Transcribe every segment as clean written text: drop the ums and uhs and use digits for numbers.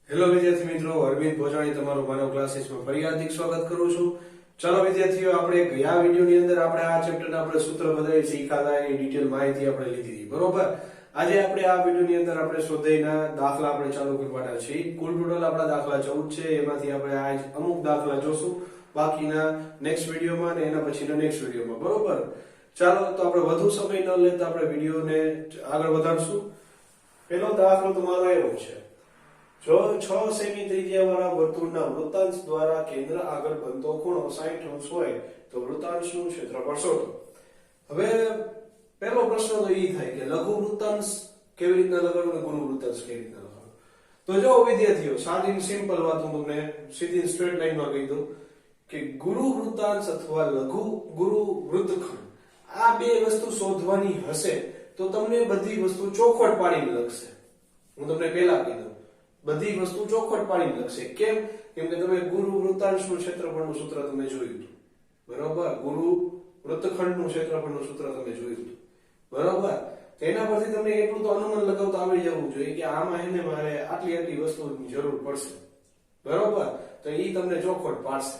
Hello વિદ્યાર્થી મિત્રો, અરવિંદ ભોજાણી તમારું માનવ ક્લાસીસમાં ફરી હાર્દિક સ્વાગત કરું છું. ચાલો વિદ્યાર્થીઓ, આપણે ગયા વિડીયોની અંદર આપણે આ ચેપ્ટરના આપણે સૂત્ર બધાય શીખ્યા એની ડિટેલ માહિતી આપણે લીધી હતી, બરોબર. આજે આપણે આ વિડીયોની અંદર આપણે સ્વાધ્યાયના દાખલા આપણે ચાલુ કરવાના છીએ. કુલ ટોટલ આપણા દાખલા 14 છે, એમાંથી આપણે આજ અમુક દાખલા જોશું, બાકીના નેક્સ્ટ વિડીયોમાં અને એના પછીના નેક્સ્ટ વિડીયોમાં, બરોબર. ચાલો તો આપણે વધુ સમય ન લેતા આપણે વિડીયોને આગળ વધારશું. પહેલો દાખલો તમારો એવો છે: જો 6 સેમી ત્રિજ્યાવાળા વર્તુળના વૃત્તાંશ દ્વારા કેન્દ્ર આગળ બનતો ખૂણો 60 અંશ હોય તો વૃત્તાંશનું ક્ષેત્રફળ શોધો. હવે પહેલો પ્રશ્ન તો એ થાય કે લઘુ વૃત્તાંશ કેવી રીતના લગાડવું અને ગુરુ વૃત્તાંશ કેવી રીતના લગાડવું. તો જો વિદ્યાર્થીઓ, સાદી સિમ્પલ વાત હું તમને સીધી સ્ટ્રેટ લાઈનમાં કહી દઉં કે ગુરુ વૃત્તાંશ અથવા લઘુ ગુરુ વૃત્તખંડ, આ બે વસ્તુ શોધવાની હશે તો તમને બધી વસ્તુ ચોખવટ પાડીને લખશે. હું તમને પહેલા કહી દઉં, બધી વસ્તુ ચોખવટ પાડીને લખશે. કેમ? કેમ કે તમે ગુરુ વૃત્તાંશનું ક્ષેત્રફળનું સૂત્ર તમે જોયું હતું, બરોબર. ગુરુ વૃત્તખંડનું ક્ષેત્રફળનું સૂત્ર તમે જોયું હતું, બરોબર. તેના પરથી તમને એટલું તો અનુમાન લગાવતા આવડી જવું જોઈએ કે આમાં એને મારે આટલી આટલી વસ્તુની જરૂર પડશે, બરોબર. તો એ તમને ચોખવટ પાડશે.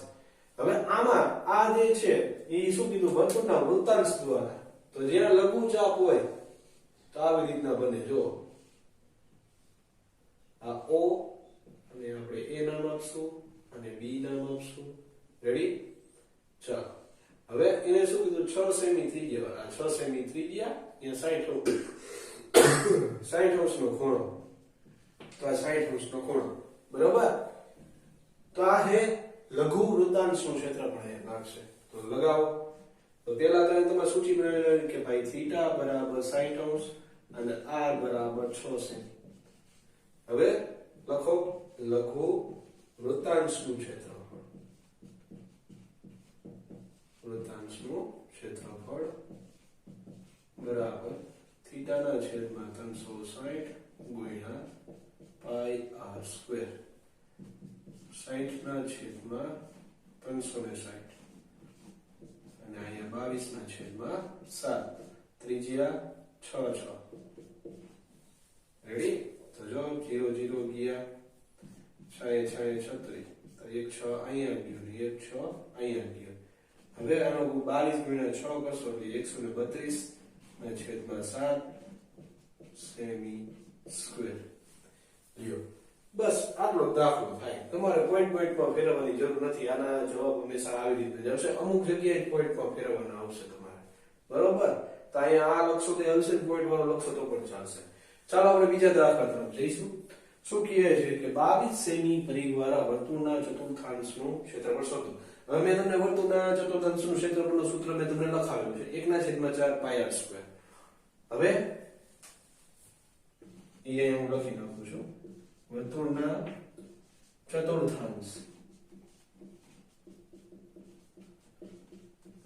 હવે આમાં આ જે છે એ શું કીધું? વર્તુળના વૃત્તાંશ દ્વારા. તો જ્યાં લઘુ ચાપ હોય તો આવી રીતના બને. જો આ O અને આપણે A નામ આપશું અને B નામ આપશું. રેડી? ચાલો, હવે એને શું કીધું? 6 સેમી ત્રિજ્યા. 6 સેમી ત્રિજ્યા, અહીંયા 60 અંશનો ખૂણો. તો આ 60 અંશનો ખૂણો, બરોબર. તો આ હે લઘુ વૃત્તાંશનું ક્ષેત્રફળ એ ભાગ છે. તો લગાવો. તો પહેલા તમે સૂચિ બનાવી લેવાની કે ભાઈ થીટા બરાબર 60 અંશ અને r બરાબર 6 સેમી. હવે લખો લઘુ વૃત્તાંશનું ક્ષેત્રફળ. વૃત્તાંશનું ક્ષેત્રફળ બરાબર થીટાના છેદમાં 360 ગુણ્યા પાઈ r સ્ક્વેર. 60 ના છેદમાં 360 અને અહીંયા 22 ના છેદમાં 7. ત્રિજ્યા 6 6. રેડી? તો જો 0 0 ગયા, 6 6 36, તો 1 6 અહીંયા ગયો ને 1 6 અહીંયા ગયો. હવે આનો 22 ગુણ્યા 6 કરશો એટલે 132 ના છેદમાં 7 સેમી સ્ક્વેર. લ્યો, બસ આટલો દાખલો થાય. તમારે પોઈન્ટમાં ફેરવવાની જરૂર નથી. આના જવાબ હંમેશા આવી રીતે જ આવશે. અમુક જગ્યાએ પોઈન્ટમાં ફેરવવાના આવશે તમારે, બરોબર. તો અહીંયા આ લખશો તો આવશે, પોઈન્ટ વાળો લખશો તો પણ ચાલશે. ચાલો આપણે બીજા દાખલા તરફ જઈશું. શું કહે છે કે 22 સેમી પરિઘવાળા વર્તુળના ચતુર્થાંશનું ક્ષેત્રફળ શોધો. હવે મેં તમને વર્તુળના ચતુર્થાંશનું ક્ષેત્રફળનું સૂત્ર મેં તમને લખાવેલું છે, 1/4 પાઈ r સ્ક્વેર. હવે અહીંયા હું લખી નાખું છું, વર્તુળના ચતુર્થાંશ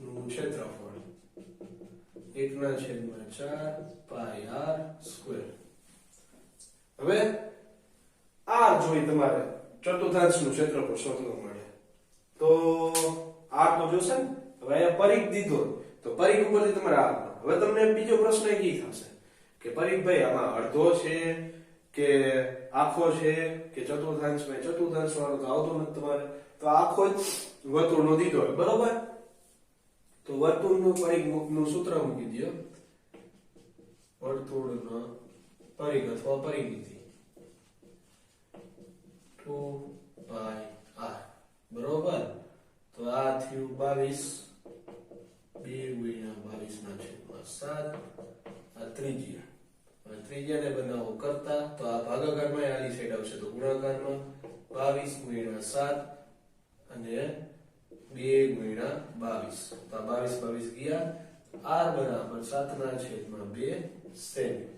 નું ક્ષેત્રફળ 1/4 પાઈ r સ્ક્વેર. હવે r જોઈ તમારે ચતુર્થાંશનું ક્ષેત્રફળ શોધવા મળે તો r તો જોશે ને. હવે અહીંયા પરિઘ દીધો તો પરિઘ ઉપરથી તમારે r. હવે તમને બીજો પ્રશ્ન એ થશે કે પરિઘ ભાઈ આમાં અડધો છે કે આખો છે કે ચતુર્થાંશમાં? ચતુર્થાંશ વાળો તો આવતો નથી તમારે, તો આખો જ વર્તુળનો દીધો હોય, બરોબર. તો વર્તુળનું પરિઘનું સૂત્ર મૂકી દો. વર્તુળનો પરિઘ અથવા પરિમિતિ 2 પાઈ r, બરોબર. તો આ થયું 22 ગુણ્યા 22/7. આ ત્રિજ્યા. હવે ત્રિજ્યાને બનાવો કરતા તો આ ભાગાકારમાં આલી સાઈડ આવશે તો ગુણાકારમાં 22 ગુણ્યા 7 અને 2 ગુણ્યા 22. તો આ 22 ગયા. r બરાબર 7/2 સેમી.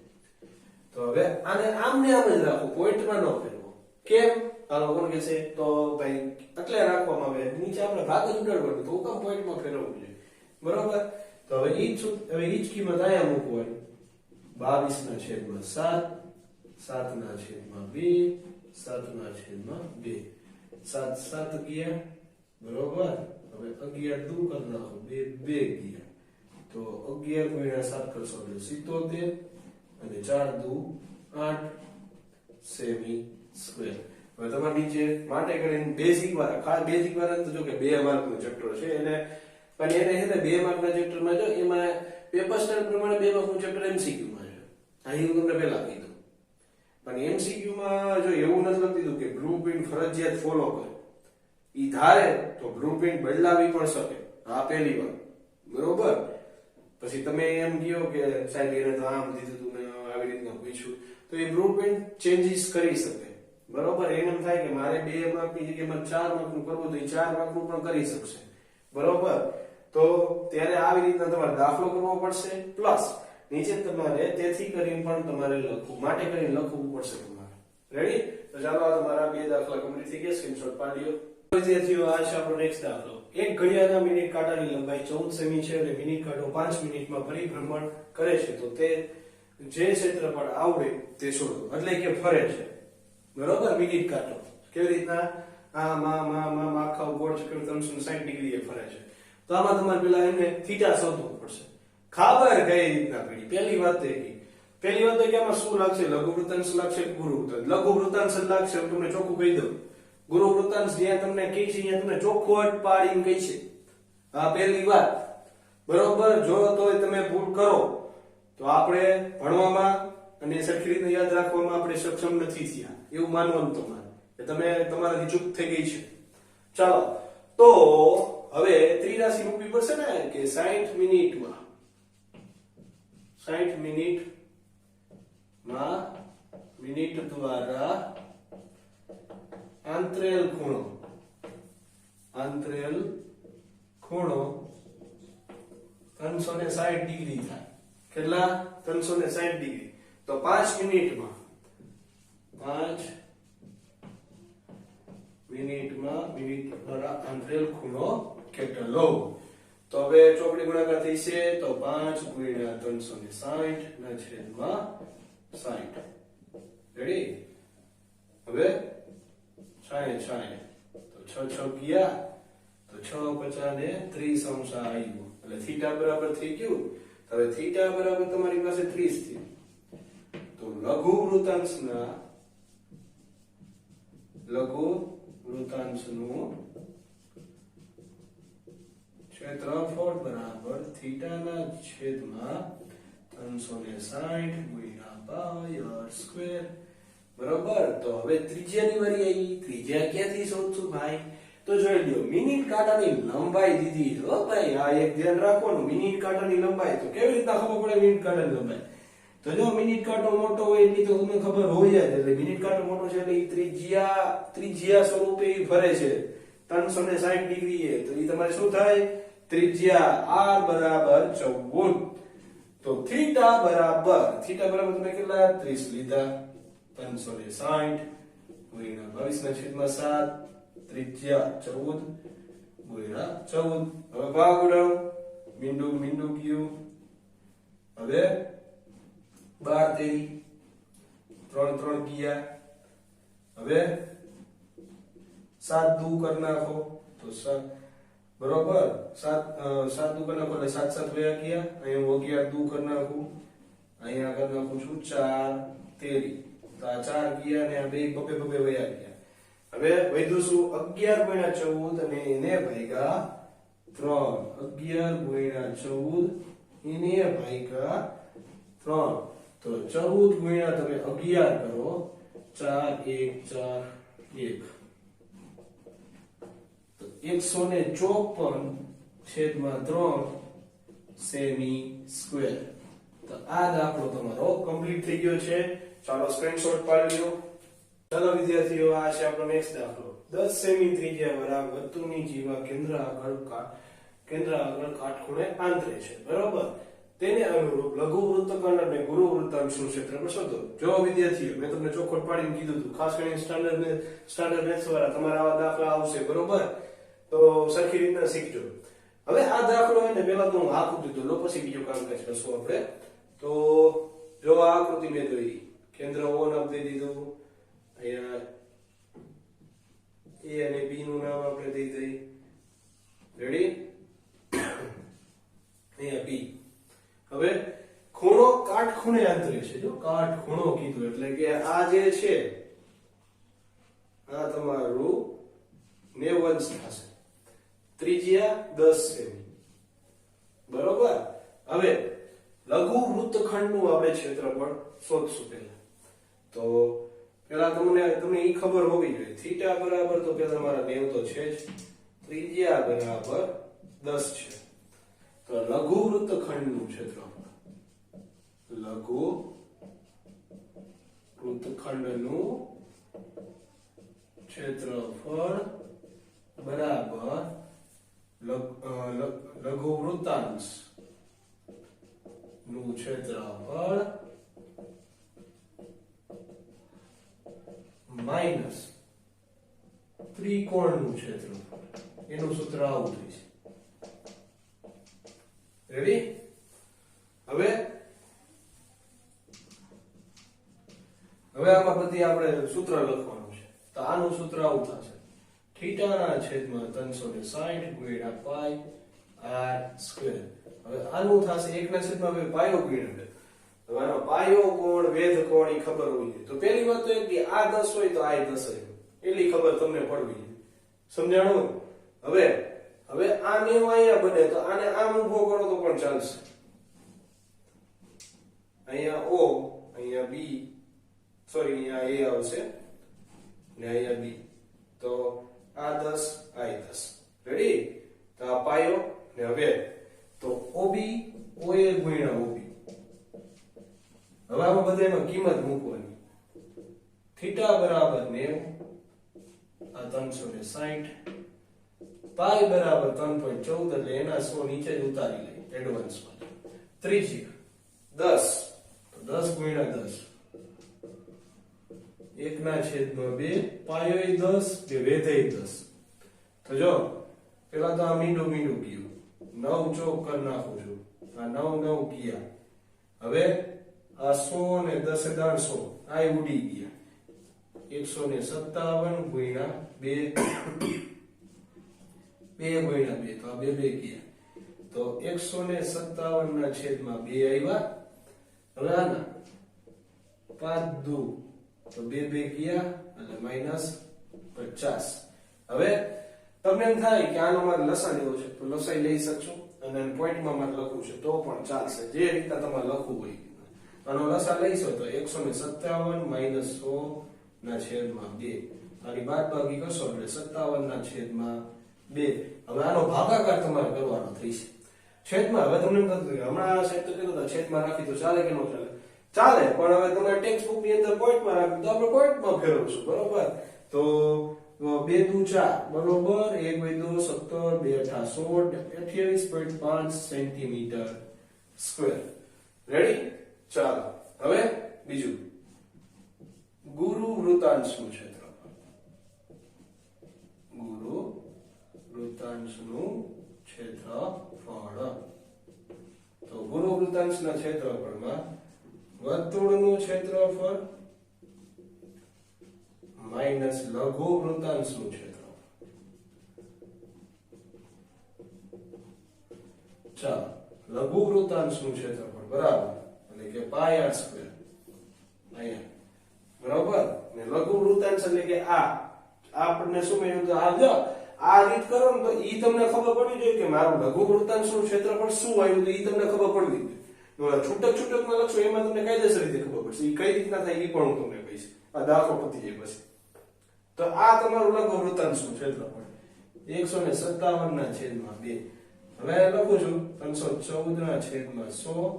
તો હવે આને આમને આમ જ રાખો, પોઈન્ટમાં ન ફેરવો. કેમ? હાલો કોણ કહેશે તો ભાઈ એટલે રાખવામાં આવે, નીચે આપણે ભાગ જ ઉડાડવાનું, તો કામ પોઈન્ટમાં ફેરવવું જોઈએ, બરોબર. તો હવે ઈ જ કિંમત અહીંયા મૂકવાની. 22/7, 7/2, 7/2. 7 7 ગયા, બરોબર. હવે 11 દૂર કરી નાખો, 2 2 ગયા. તો 11 ગુણ્યા 7 કરશો એટલે 77 અને 4 દુ 8 સેમી સ્ક્વેર. હવે તમારે નીચે માટે કરીને બેઝિક વાળા ખાસ બેઝિક વાળા તો જો કે 2 માર્કનું ચેપ્ટર છે એને પણ એને છે ને 2 માર્કના ચેપ્ટરમાં જો એમાં પેપર સ્ટાઇલ પ્રમાણે 2 માર્કનું ચેપ્ટર MCQ માં છે. અહીં હું તમને પહેલા કીધું પણ MCQ માં જો એવું નથી લખી દીધું કે બ્લુપ્રિન્ટ ફરજિયાત ફોલો કરે. ઈ ધારે તો બ્લુપ્રિન્ટ બદલાવી પણ શકે. આ પહેલી વાત બરોબર. પછી તમે એમ કહો કે સાહેબ એને તો આમ દીધું તું મેં આવી રીતના પૂછ્યું તો એ બ્લુપ્રિન્ટ ચેન્જીસ કરી શકે બરોબર. એને એમ થાય કે મારે 2 માર્કની જગ્યાએ મારે 4 માર્કનું કરવું તો એ 4 માર્કનું પણ કરી શકશે બરોબર. તો ત્યારે આવી રીતના તમારે દાખલો કરવો પડશે પ્લસ નીચે તમારે તેથી કરીને પણ તમારે લખવું માટે કરીને લખવું પડશે તમારે. રેડી? તો ચાલો આ તમારા 2 દાખલા કમ્પ્લીટ થઈ ગયા. સ્ક્રીનશોટ પાડી લો. વિદ્યાર્થીઓ આ છે આપણો નેક્સ્ટ દાખલો. એક ઘડિયાળના મિનિટ કાંટાની લંબાઈ 14 સેમી છે અને મિનિટ કાંટો 5 મિનિટમાં પરિભ્રમણ કરે છે તો તે જે ક્ષેત્રફળ આવડે તે શોધો. એટલે કે ફરે છે બરોબર. મિનિટ કાંટો કેવી રીતના આખા ગોળ ચક્ર 360 ડિગ્રીએ ફરે છે. તો આમાં તમારે પેલા એને થીટા શોધવું પડશે. ખબર કઈ રીતના પડી? પહેલી વાત કે આમાં શું લાગશે? લઘુ વૃત્તાંશ લાગશે કે ગુરુ વૃત્તાંશ? લઘુ વૃત્તાંશ લાગશે. હું તમને ચોખ્ખું કહી દઉં. ગુરુ વૃત્તાંશ જ્યાં તમને કહી છે ત્યાં તમને ચોખ્ખું પાડીને કહી છે. આ પહેલી વાત બરોબર. જો તોય તમે ભૂલ કરો તો આપણે ભણવામાં અને સરખી રીતે યાદ રાખવામાં આપણે સક્ષમ નથી થયા એવું માનવાનું તમારે કે તમે તમારાથી ચૂક થઈ ગઈ છે. ચાલો તો હવે ત્રિરાશી મૂકવી પડશે ને કે 60 મિનિટમાં મિનિટ દ્વારા આંતરેલ ખૂણો 360 ડિગ્રી થાય. કેટલા? 360 ડિગ્રી. તો 5 મિનિટમાં મિનિટ દ્વારા આંતરેલ ખૂણો કેટલો? તો હવે ચોકડી ગુણાકાર થશે તો 5 ગુણ્યા 360 ના છેદમાં 60. રેડી? હવે 60 તો 6 ગયા તો 6 50 ને 30 અંશ આવ્યું એટલે થીટા બરાબર થઈ ગયું. હવે થીટા બરાબર તમારી પાસે 30 થયું. તો લઘુ વૃત્તાંશનું ક્ષેત્રફળ બરાબર થીટાના છેદમાં 360 ગુણ્યા પાઈ r સ્ક્વેર બરોબર. તો હવે ત્રિજ્યાની વારી આવી. ત્રિજ્યા ક્યાંથી શોધશું ભાઈ? તો જોઈ લ્યો મિનિટ કાંટાની લંબાઈ દીધી હો ભાઈ. આ એક ધ્યાન રાખવાનું. મિનિટ કાંટાની લંબાઈ તો કેવી રીતના ખબર પડે મિનિટ કાંટાની લંબાઈ? તો જો મિનિટ કાંટો મોટો હોય એટલી તો તમને ખબર હોય જ. એટલે મિનિટ કાંટો મોટો છે એટલે ત્રિજ્યા સ્વરૂપે ફરે છે 360 ડિગ્રીએ. તો એ તમારે શું થાય? ત્રિજ્યા r બરાબર 14. તો થીટા બરાબર તમે કેટલા? 30 લીધા. 360 ગુણ્યા 22 ના છેદમાં 7 ત્રિજ્યા 14 ગુણ્યા 14. હવે ભાગ ઉડાડો. મીંડું ગયું. હવે 12 તેરી 3 ગયા. હવે 7 દુ કરી નાખો તો 7 બરોબર. 7 દુ કરી નાખો એટલે 7 વયા ગયા. અહીંયા 11 દુ કરી નાખું. અહીંયા કરી નાખું છું 4 તેરી. તો આ 4 ગયા ને આ બે બબે વયા ગયા. હવે વધ્યું શું? 11 ગુણ્યા 14 અને એને ભાગ્યા 3. 11 ગુણ્યા 14 એને ભાગ્યા 3. તો 14 ગુણ્યા તમે 11 કરો 4 1 4 1 તો 154 છેદમાં 3 સેમી સ્ક્વેર. તો આ દાખલો તમારો કમ્પ્લીટ થઈ ગયો છે. ચાલો સ્ક્રીનશોટ પાડી લો. ચાલો વિદ્યાર્થીઓ આ છે આપણો નેક્સ્ટ દાખલો. 10 સેમી ત્રિજ્યા વાળા વર્તુળની જીવા કેન્દ્ર આગળ કાટખૂણે આંતરે છે બરોબર. તેને અનુરૂપ લઘુ વૃત્તખંડ અને ગુરુ વૃત્તાંશનું ક્ષેત્રફળ શોધો. જો વિદ્યાર્થીઓ મેં તમને ચોખવટ પાડીને કીધું હતું ખાસ કરીને સ્ટાન્ડર્ડ મેથ્સ વાળા તમારા આવા દાખલા આવશે બરોબર. તો સરખી રીતના શીખજો. હવે આ દાખલો એને પહેલા તો હું આકૃતિ દો લો પછી બીજું કામકાજ કરશું આપણે. તો જો આ આકૃતિ મેં દોરી કેન્દ્ર O નામ દઈ દીધું. અહીંયા A અને B નું નામ આપણે દઈ દઈ. રેડી? અહીંયા P. હવે ખૂણો કાટખૂણે આંતરે છે. જો કાટખૂણો કીધું એટલે કે આ જે છે અંશ થશે, ત્રિજ્યા 10 સેમી, બરોબર. હવે લઘુ વૃત્તખંડનું આપણે ક્ષેત્રફળ શોધશું પહેલા. તો પેલા તમને ઈ ખબર હોવી જોઈએ, થીટા બરાબર તો પેલા તમારા 90 તો છે જ, ત્રિજ્યા બરાબર 10 છે. તો લઘુ વૃત્તખંડનું ક્ષેત્રફળ, લઘુ વૃત્તખંડનું ક્ષેત્રફળ બરાબર લઘુ વૃત્તાંશ નું ક્ષેત્રફળ માઈનસ ત્રિકોણનું ક્ષેત્રફળ. એનું સૂત્ર આવું થશે. રેડી? હવે આમાં બધી આપણે સૂત્ર લખવાનું છે. તો આનું સૂત્ર આવું થશે, થીટાના છેદમાં 360 ગુણ્યા પાઈ r સ્ક્વેર. હવે આનું થશે 1/2 પાયો ગુણ્યા 2. તો આનો પાયો કોણ, વેધ કોણ ઈ ખબર હોવી જોઈએ. તો પહેલી વાત તો એ કે આ 10 હોય તો આ 10 હોય, એટલી ખબર તમને પડવી જોઈએ. સમજાણું? હવે આ 90 અહીંયા બને તો આને આમ ઊભો કરો તો પણ ચાલશે. અહીંયા O, અહીંયા B, સોરી અહીંયા A આવશે ને અહીંયા B. તો આ 10 આ 10. રેડી? તો આ પાયો ને હવે તો OB OA ગુણ્યા OB. હવે આમાં બધામાં કિંમત મૂકવાની. થીટા બરાબર 90, આ 360, પાઈ બરાબર 3.14, એટલે એના 100 નીચે જ ઉતારી લઈ એડવાન્સમાં. ત્રિજ્યા 10, તો 10 ગુણ્યા 10, 1/2, પાયો 10 કે વેધેય 10. તો જો પેલા તો આ મીંડું ગયું, 9 ચોક કરી નાખું છું, આ 9 ગયા. હવે આ 100 ને 10 100 આ ઉડી ગયા. 157 ગુણ્યા 2, 2 ગુણ્યા 2, તો આ 2 ગયા. તો 157 ના છેદમાં 2 આવ્યા. હવે આના 5 દુ તો 2 ગયા એટલે -50. હવે તમને એમ થાય કે આનો મારે લસા લેવો છે તો લસાઈ લઈ શકશો, અને પોઈન્ટમાં મારે લખવું છે તો પણ ચાલશે, જે રીતના તમારે લખવું હોય. આનો લસા લઈશો તો 157 -100 ના છેદમાં 2, આની બાદબાકી કરશો એટલે 57 ના છેદમાં 2. હવે આનો ભાગાકાર તમારે કરવાનો થશે છેદમાં. હવે તમને હમણાં સાહેબ તો કીધું છેદમાં રાખી તો ચાલે કે ન ચાલે? ચાલે, પણ હવે તમારે ટેક્સ્ટ બુક ની અંદર પોઈન્ટમાં રાખી તો આપણે પોઈન્ટમાં ફેરવશું, બરોબર. તો 2 દુ 4 બરોબર, 1 2 17, 2 8 16, 28.5 સેન્ટીમીટર સ્ક્વેર. રેડી? ચાલો હવે બીજું, ગુરુ વૃત્તાંશનું ક્ષેત્રફળ. ગુરુ વૃત્તાંશનું ક્ષેત્રફળ. તો ગુરુ વૃત્તાંશના ક્ષેત્રફળમાં વર્તુળનું ક્ષેત્રફળ માઈનસ લઘુ વૃત્તાંશનું ક્ષેત્રફળ. ચાલો, લઘુ વૃત્તાંશનું ક્ષેત્રફળ બરાબર એટલે કે પાઈ r સ્ક્વેર અહીંયા, બરાબર. ને લઘુ વૃત્તાંશ એટલે કે આ આપણને શું મળ્યું? તો આ જો આ રીત કરો ને તો ઈ તમને ખબર પડવી જોઈએ કે મારું લઘુ વૃત્તાંશનું ક્ષેત્રફળ શું આવ્યું, તો ઈ તમને ખબર પડવી જોઈએ. છૂટકમાં લખશો એમાં તમને કાયદેસર રીતે ખબર પડશે. ઈ કઈ રીતના થાય ઈ પણ હું તમને કહીશ. આ દાખલો પતી જાય પછી. તો આ તમારું લઘુ વૃત્તાંશનું ક્ષેત્રફળ 157 ના છેદમાં 2. હવે લખું છું 314 ના છેદમાં 100.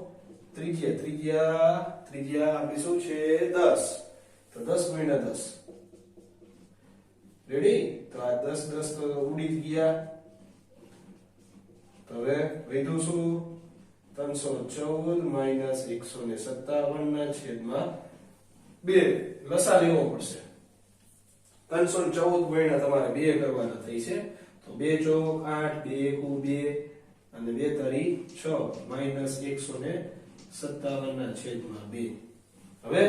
ત્રિજ્યા આપણી શું છે? 10. તો 10 ગુણ્યા 10. રેડી? તો આ 10 તો ઉડી ગયા. તો હવે વધ્યું શું? 314 માઈનસ 157 ના છેદમાં 2. લસા લેવો પડશે. 314 ગુણ્યા તમારે 2 કરવાના થઈ છે. તો 2 ચોક 8, 2 એકુ 2 અને 2 તારી 6 માઈનસ 157 ના છેદમાં 2. હવે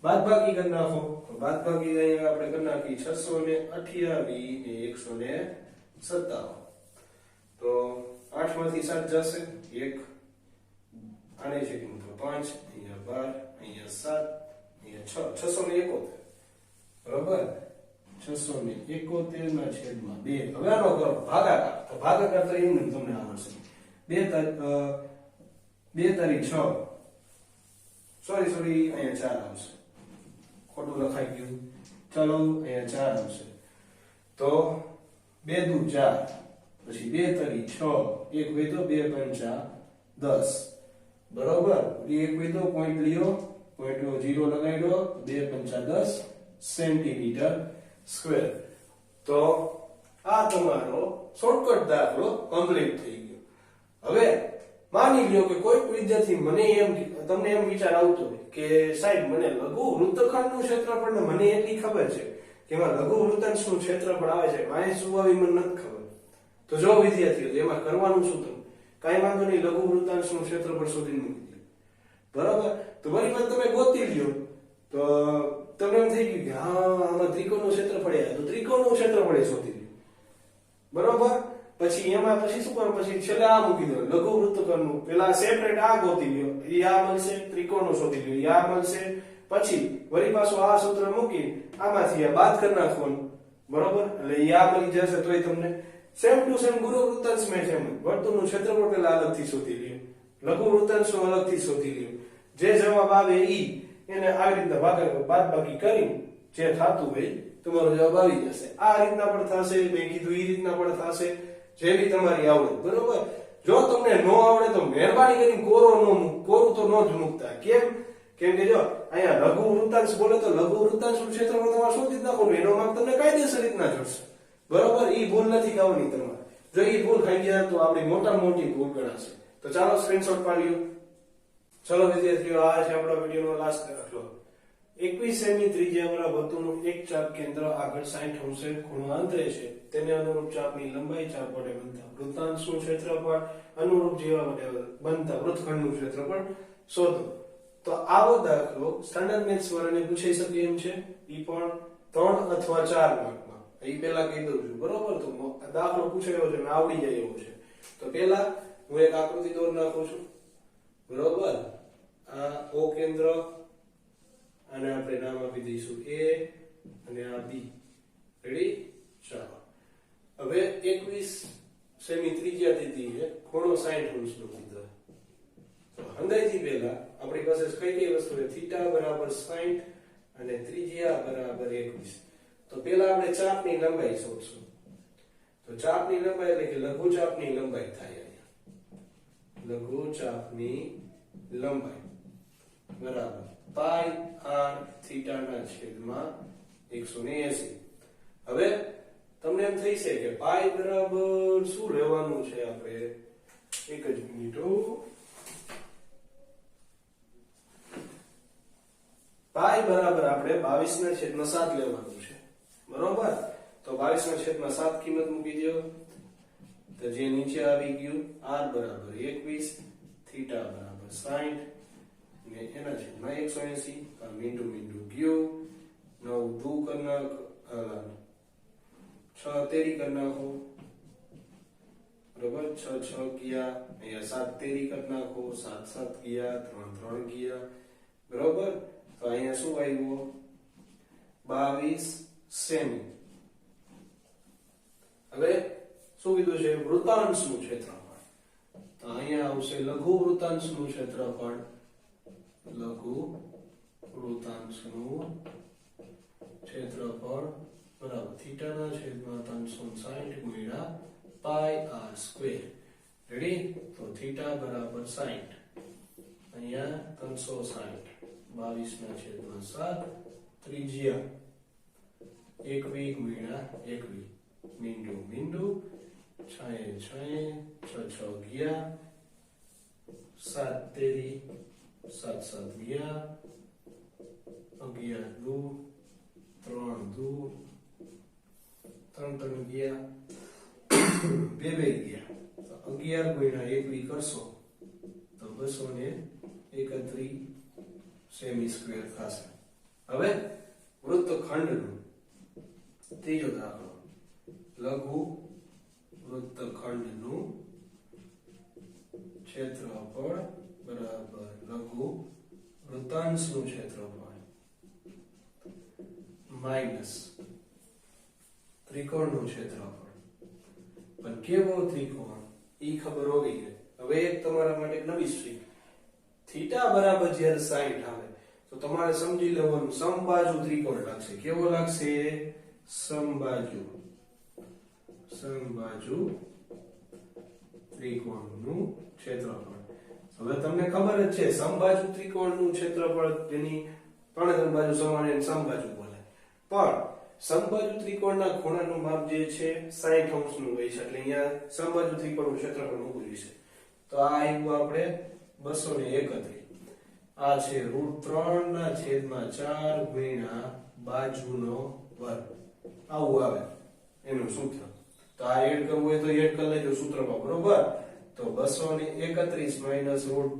બાદબાકી કરી નાખો. તો બાદબાકી અહીંયા આપણે કરી નાખી 628 ને 157. તો 8 માંથી 7 જશે 1, આને છે કે 5, અહીંયા 12, અહીંયા 7, અહીંયા 6, 671. બરોબર? 671 671 ના છેદમાં 2. હવે આનો કરો ભાગાકાર. તો ભાગાકાર તો એમ તમને આવડશે. 2 તારી 6. સોરી અહીંયા 4 આવશે. ખોટું લખાઈ ગયું. ચાલો અહીંયા 4 આવશે. તો 2 દુ 4, પછી 2 તારી 6, એક વેધો 2 પંચા 10. બરોબર. એક વેધો પોઈન્ટ લ્યો, પોઈન્ટ 0 લગાડ્યો, 2 પંચા 10 સેન્ટીમીટર સ્ક્વેર. તો આ તમારો શોર્ટકટ દાખલો કમ્પ્લીટ થઈ ગયો. હવે માની લ્યો કે કોઈ વિદ્યાર્થી તમને એમ વિચાર આવતો હોય કે સાહેબ મને લઘુ વૃત્તખંડનું ક્ષેત્રફળ ને મને એટલી ખબર છે કે એમાં લઘુ વૃત્તાંશનું ક્ષેત્રફળ આવે છે, માય શું આવી મને નથી ખબર. તો જો વિદ્યાર્થીઓ એમાં કરવાનું શું તમે કાંઈ વાંધો નહીં, લઘુ વૃત્તાંશનું ક્ષેત્રફળ શોધીને મૂકી દો. બરાબર. તો વળી પાછું તમે ગોતી લ્યો તો તમને એમ થઈ ગયું કે હા આમાં ત્રિકોણનું ક્ષેત્રફળ આવે તો ત્રિકોણનું ક્ષેત્રફળ શોધી લ્યો. બરોબર. પછી એમાં પછી શું કરો, પછી છેલ્લે આ મૂકી દો લઘુ વૃત્તખંડનું. પેલા સેપરેટ આ ગોતી લ્યો, ઈ આ મળશે, ત્રિકોણનું શોધી લ્યો, ઈ આ મળશે. પછી વળી પાછું આ સૂત્ર મૂકી આમાંથી આ બાદ કરી નાખવાનું. બરોબર. એટલે ઈ આ મળી જશે. તોય તમને સેમ ટુ સેમ ગુરુ વૃત્તાંશ મેં સેમ વર્તુળનું ક્ષેત્રફળ પેલા અલગથી શોધી લ્યો, લઘુ વૃત્તાંશનું અલગથી શોધી લ્યો. જે જવાબ આવે ઈ એને આવી રીતના બાદબાકી કરી જે થતું હોય તમારો જવાબ આવી જશે. આ રીતના પણ થશે, મેં કીધું ઈ રીતના પણ થશે, જેવી તમારી આવડે. બરોબર. જો તમને નો આવડે તો મહેરબાની કરીને કોરું તો નો જ મૂકતા. કેમ કે જો અહીંયા લઘુ વૃત્તાંશ બોલે તો લઘુ વૃત્તાંશનું ક્ષેત્રફળ તમારે શોધી જ નાખવાનું, એનો માર્ક તમને કાયદેસર રીતના જડશે. બરોબર. ઈ ભૂલ નથી કરવાની તમારે. જો ઈ ભૂલ થઈ ગયા તો આપણી મોટામાં મોટી ભૂલ ગણાશે. તો ચાલો સ્ક્રીનશોટ પાડી લ્યો. ચલો વિદ્યાર્થીઓ, આ છે આપણા વિડીયોનો લાસ્ટ દાખલો. 21 સેમી ત્રિજ્યાવાળા વર્તુળનું એક ચાપ કેન્દ્ર આગળ 60 અંશે ખૂણો આંતરે છે. તેને અનુરૂપ ચાપની લંબાઈ, ચાપ વડે બનતા વૃત્તાંશનું ક્ષેત્રફળ, અનુરૂપ જેવા વડે બનતા વૃત્તખંડનું ક્ષેત્રફળ શોધો. તો આવો દાખલો સ્ટાન્ડર્ડ મેથ્સ વાળાને પૂછાઈ શકે એમ છે. ઈ પણ 3 અથવા 4 માર્કમાં. ઈ પહેલા કહી દઉં છું. બરોબર. તો દાખલો પૂછાયો છે ને આવડી જાય એવો છે. તો પહેલા હું એક આકૃતિ દોર નાખું છું. બરોબર. આ O કેન્દ્ર અને આપણે નામ આપી દઈશું A અને આ B. રેડી? ચાલો. હવે 21 સેમી ત્રિજ્યા દીધી છે, ખૂણો 60 અંશનો કીધો. તો હંદાઈથી પહેલા આપણી પાસે કઈ વસ્તુ છે? થીટા બરાબર 60 અને ત્રિજ્યા બરાબર 21. તો પહેલા આપણે ચાપની લંબાઈ શોધશું. તો ચાપની લંબાઈ એટલે કે લઘુ ચાપની લંબાઈ થાય અહીંયા. લઘુ ચાપની લંબાઈ બરાબર પાઈ r થીટા ના છેદમાં 180. હવે તમને એમ થઈ છે કે પાઈ બરાબર શું લેવાનું છે? આપણે એક જ મિનિટ. પાઈ બરાબર આપણે 22/7 લેવાનું છે. બરોબર. તો 22/7 કિંમત મૂકી દો. તો જે નીચે આવી ગયું r બરાબર 21, થીટા બરાબર 60 ને એના છેદમાં 180. આ મીંડું ગયું. 9 દુ કરી નાખ, 6 તેરી કરી નાખો. બરોબર. 6 ગયા, અહીંયા 7 તેરી કરી નાખો, 7 ગયા, 3 ગયા. બરોબર. તો અહીંયા શું આવ્યું? 22 સેમી. હવે શું કીધું છે? વૃત્તાંશનું ક્ષેત્રફળ. તો અહીંયા આવશે લઘુ વૃત્તાંશનું ક્ષેત્રફળ. લઘુ વૃત્તાંશનું ક્ષેત્રફળ બરાબર થીટાના છેદમાં 360 ગુણ્યા પાઈ r સ્ક્વેર. રેડી? તો થીટા બરાબર 60, અહીંયા 360, 22/7 ત્રિજ્યા 21 ગુણ્યા 21. મીંડું 6 ગયા, 7 તેરી, 7 ગયા, 11 દુ, 3 દુ, 3 ગયા, 2 ગયા. 11 ગુણ્યા 21 કરશો તો 231 સેમી સ્ક્વેર થશે. હવે વૃત્તખંડનું ત્રીજો દાખલો. લઘુ વૃત્તખંડનું ક્ષેત્રફળ બરાબર લઘુ વૃત્તાંશનું ક્ષેત્રફળ માઈનસ ત્રિકોણનું ક્ષેત્રફળ. પણ કેવો ત્રિકોણ ઈ ખબર હોવી જોઈએ. હવે એક તમારા માટે એક નવી સ્ટ્રીક. થીટા બરાબર જ્યારે 60 આવે તો તમારે સમજી લેવાનું સમબાજુ ત્રિકોણ લાગશે. કેવો લાગશે? સમબાજુ ત્રિકોણનું ક્ષેત્રફળ. હવે તમને ખબર જ છે સમબાજુ ત્રિકોણનું ક્ષેત્રફળ જેની ત્રણ બાજુ સમાન એને સમબાજુ બોલાય. પણ સમબાજુ ત્રિકોણના ખૂણાનું માપ જે છે 60 અંશનું હોય છે. એટલે અહીંયા સમબાજુ ત્રિકોણનું ક્ષેત્રફળ મૂકવું છે. તો આ આવ્યું આપણે 231. આ છે √3/4 ગુણ્યા બાજુનો વર્ગ. આવું આવે એનું સૂત્ર. તો આ એડ કરવું હોય તો એડ કરી લેજો સૂત્રમાં, બરોબર? તો 231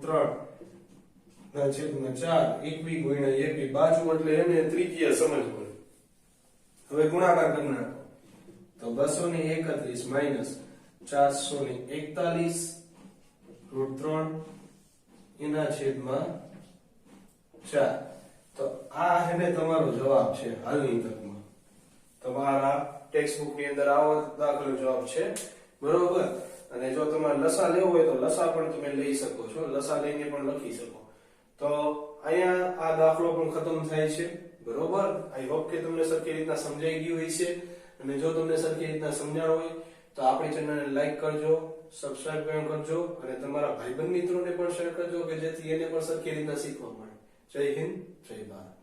√3/4 એકવી ગુણ્યા એકવી બાજુ એટલે એને ત્રિજ્યા સમજવું. હવે ગુણાકાર કરી નાખો તો 231 441 √3/4. તો આ હેને તમારો જવાબ છે હાલની તકમાં. તમારા ટેક્સ્ટ બુક ની અંદર આવો દાખલો જવાબ છે, બરોબર? અને જો તમારે લસા લેવો હોય તો લસા પણ તમે લઈ શકો છો, લસા લઈને પણ લખી શકો. તો અહીંયા આ દાખલો પણ ખતમ થાય છે, બરોબર? આઈ હોપ કે તમને સરખી રીતના સમજાઈ ગયું હોય છે. અને જો તમને સરખી રીતના સમજાણો હોય તો આપણી ચેનલને લાઈક કરજો, સબસ્ક્રાઇબ કરજો અને તમારા ભાઈબંધ મિત્રોને પણ શેર કરજો કે જેથી એને પણ સરખી રીતના શીખવા મળે. જય હિન્દ, જય ભારત.